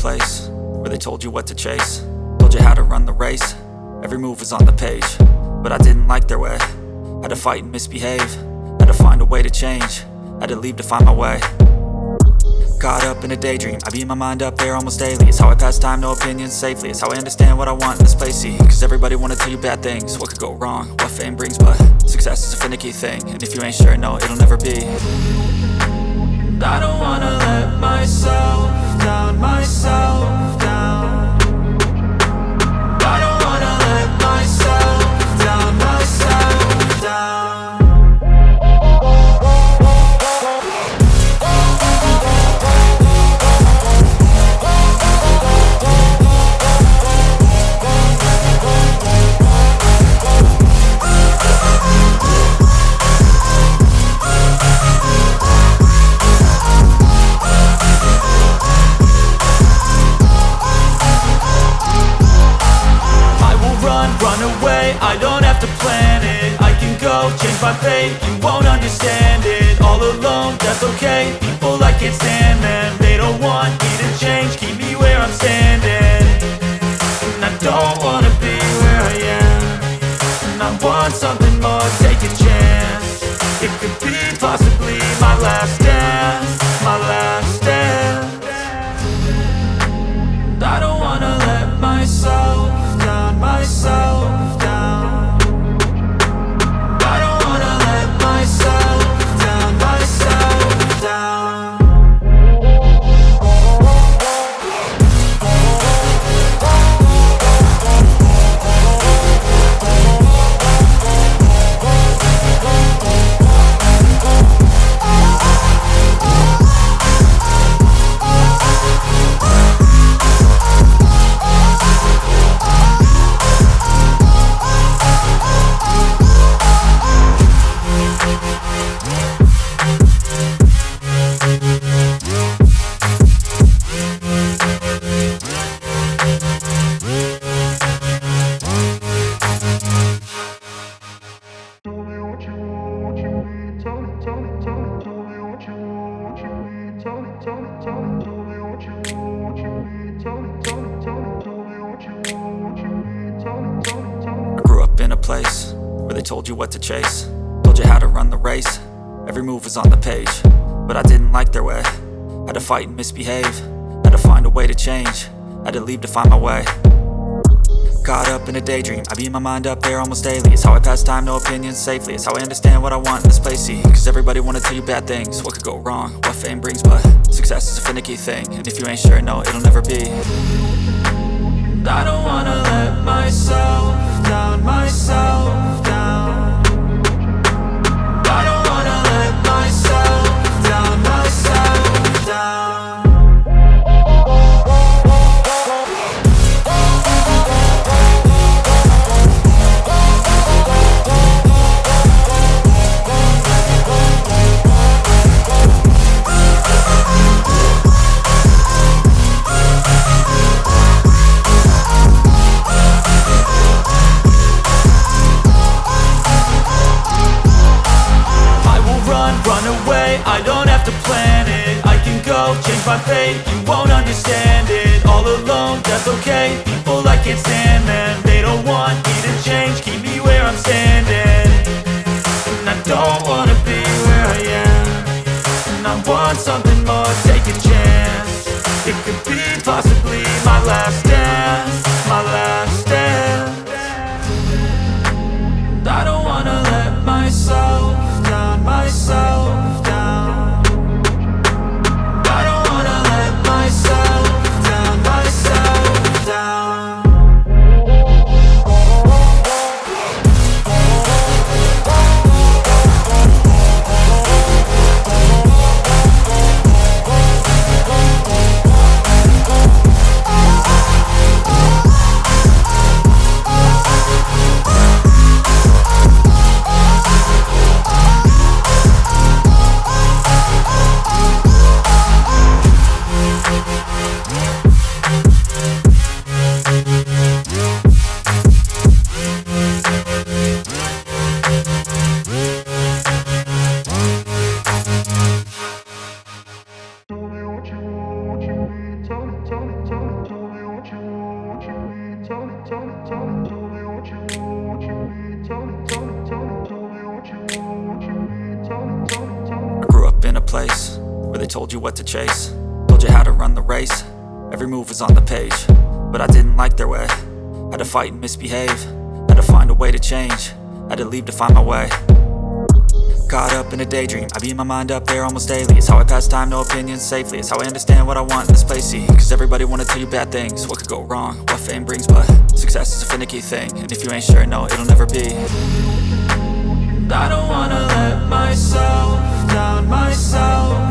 place where they told you what to chase, told you how to run the race. Every move was on the page, but I didn't like their way. Had to fight and misbehave, had to find a way to change, had to leave to find my way. Caught up in a daydream, I beat my mind up there almost daily. It's how I pass time, no opinions safely. It's how I understand what I want in this place, see. Cause everybody wanna tell you bad things, what could go wrong, what fame brings. But success is a finicky thing, and if you ain't sure, no, it'll never be. I don't wanna let myself down, myself down. I don't wanna let myself down, myself down. Run away, I don't have to plan it. I can go, change my fate, you won't understand it. All alone, that's okay, people I can't stand them. They don't want me to change, keep me where I'm standing. And I don't wanna be where I am, and I want something more, take a chance. It could be possibly my last dance, my last dance. I don't wanna let myself down, myself down. I don't wanna let myself down, myself down. Where they told you what to chase, told you how to run the race. Every move was on the page, but I didn't like their way. Had to fight and misbehave, had to find a way to change, had to leave to find my way. Caught up in a daydream, I beat my mind up there almost daily. It's how I pass time, no opinions safely. It's how I understand what I want in this place, see. Cause everybody wanna tell you bad things, what could go wrong, what fame brings. But success is a finicky thing, and if you ain't sure, no, it'll never be. I don't wanna let myself down, myself down. I don't wanna let myself down, myself down. Run away, I don't have to plan it. I can go, change my fate, you won't understand it. All alone, that's okay, people I can't stand them. They don't want me to change, keep me where I'm standing. And I don't wanna be where I am, and I want something more, take a chance. It could be possibly my last dance, my last dance. I don't wanna let myself down, myself down. I don't wanna let myself down, myself down. I grew up in a place where they told you what to chase, told you how to run the race. Every move was on the page, but I didn't like their way. Had to fight and misbehave, had to find a way to change, had to leave to find my way. Caught up in a daydream, I beat my mind up there almost daily. It's how I pass time, no opinions safely. It's how I understand what I want in this place, see. Cause everybody wanna tell you bad things, what could go wrong, what fame brings. But success is a finicky thing, and if you ain't sure, no, it'll never be. I don't wanna let myself down myself.